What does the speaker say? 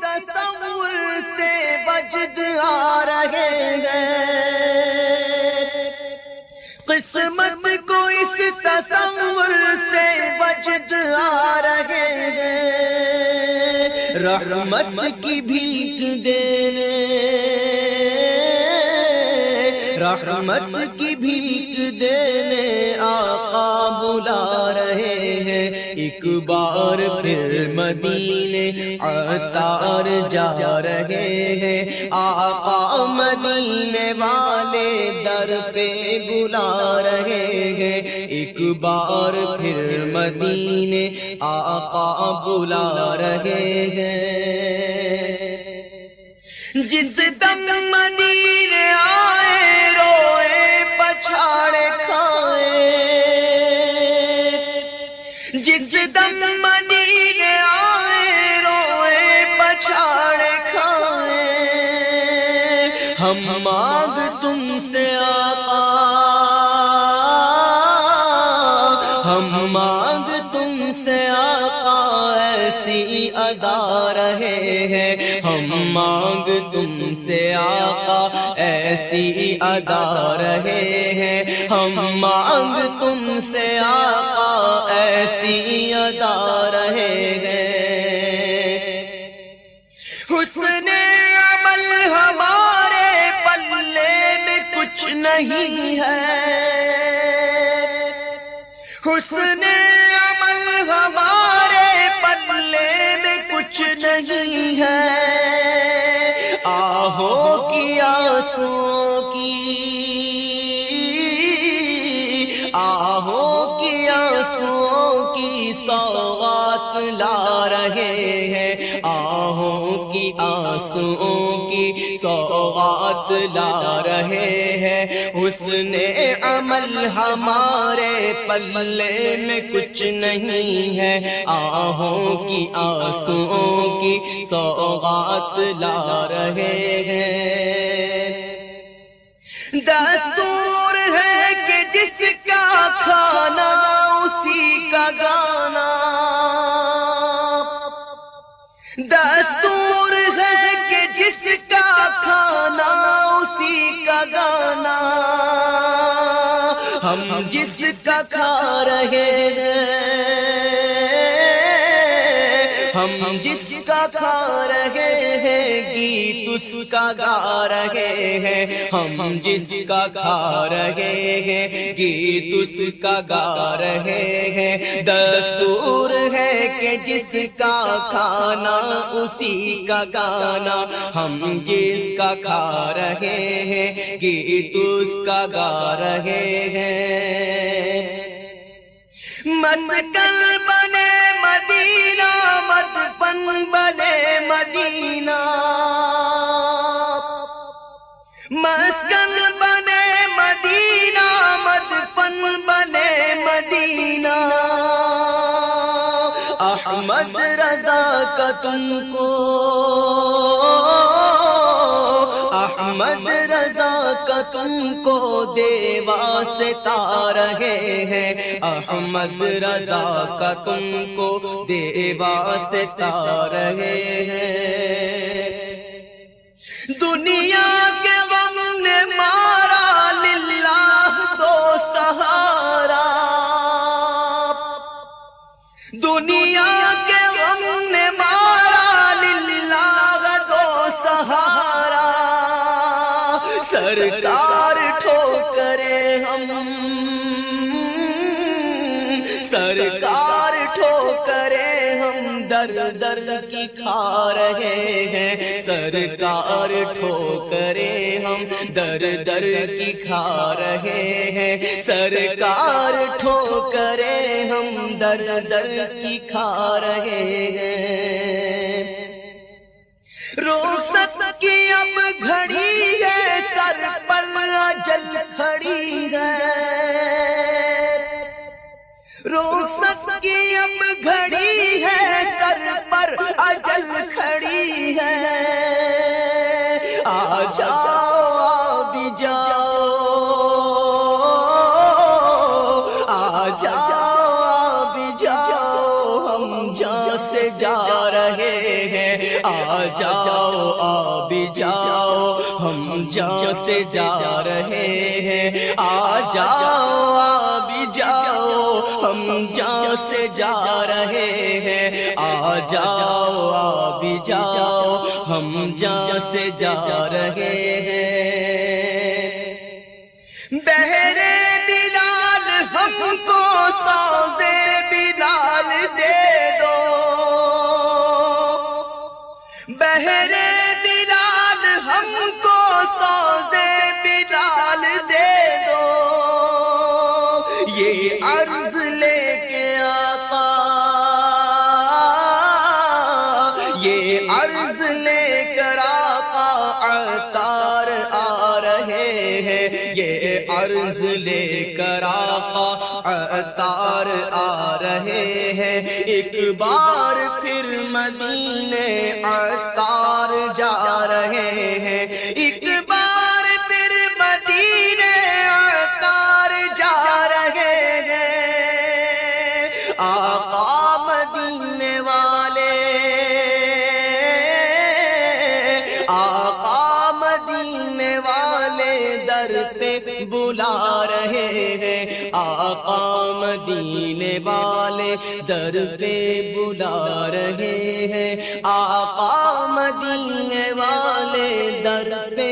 تصور سے وجد آ رہے ہیں، قسمت کو اس تصور سے وجد آ رہے ہیں، رحمت کی بھیک دینے، رحمت کی بھیک دینے آقا بلا رہے ہیں، ایک بار پھر مدینے عطار جا رہے ہیں، آقا مدینے والے در پہ بلا رہے ہیں، ایک بار پھر مدینے آقا بلا رہے ہیں، جس دم مدینے آئے روئے پچھاڑے کھائے، جس دم مدینے آئے روئے پچھاڑے کھائے، ہم مانگ تم سے آقا، ہم مانگ تم سے آقا ایسی ادا رہے ہیں، ہم مانگ تم سے آقا ایسی ادا رہے ہیں، ہم مانگ تم سے آقا ایسی ادا رہے ہیں، حسن عمل ہمارے پلے میں کچھ نہیں ہے، حسن عمل ہمارے پلے میں کچھ نہیں ہے، آہوں کی آنسوؤں کی، آہوں کی آنسوؤں کی سوغات لا رہے ہیں، آہوں کی آنسوؤں کی سوغات لا رہے ہیں، حسن عمل ہمارے پلے میں کچھ نہیں ہے، آہوں کی آنسوؤں کی سوغات لا رہے ہیں، دستور ہے کہ جس کا کھانا اسی کا گانا، دستور ہے کہ جس کا کھانا اسی کا گانا، ہم جس کا کھا رہے ہیں، ہم جس کا کھا رہے ہیں گیت اس کا گا رہے ہیں، ہم جس کا کھا رہے ہیں گیت اس کا گا رہے ہیں، دستور ہے کہ جس کا کھانا اسی کا گانا، ہم جس کا کھا رہے ہیں گیت اس کا گا رہے ہیں، مسکن بنے مدینہ مدفن بنے مدینہ، مسکن بنے مدینہ مدفن بنے مدینہ، احمد رضا کا تم کو، احمد رضا کا تم کو دیوا سے تا رہے ہیں، احمد رضا کا تم کو دیوا سے تا رہے ہیں، دنیا کے غم نے مارا للہ دو سہارا، دنیا کے غم نے مارا للہ دو سہارا، سرکار ٹھوکرے ہم، سرکار ٹھوکرے ہم در در کی کھا رہے ہیں، سرکار ٹھوکرے ہم در در کی کھا رہے ہیں، سرکار ٹھوکرے ہم در در کی کھا رہے ہیں، رخصت کی اب گھڑی ہے سر پر اجل کھڑی ہے، رخصت کی اب گھڑی ہے سر پر اجل کھڑی ہے، آ جاؤ بھی جاؤ، آ جاؤ بھی جاؤ، ہم جان سے جا رہے ہیں، آ جاؤ آ بھی جاؤ ہم جان سے جا رہے ہیں، آ جاؤ آ بھی جاؤ ہم جان سے جا رہے ہیں، آ جاؤ آ بھی جاؤ ہم جان سے جا رہے ہیں۔ بہرے بلال ہم کو سوزے بلال دے دو، بہرے بلال ہم کو سوزے بلال دے دو، یہ عرض لے کے آقا، یہ عرض لے کر آقا عطار آ رہے ہیں، یہ عرض لے کر آقا عطار آ رہے ہیں، ایک بار پھر مدینے عطار جا رہے ہیں، ایک بار پھر مدینے عطار جا رہے ہیں، آقا مدینے والے، آقا مدینے والے در پہ بلا رہے ہیں، آقا مدینے والے در پہ بلا رہے ہیں، آقا مدینے والے در پہ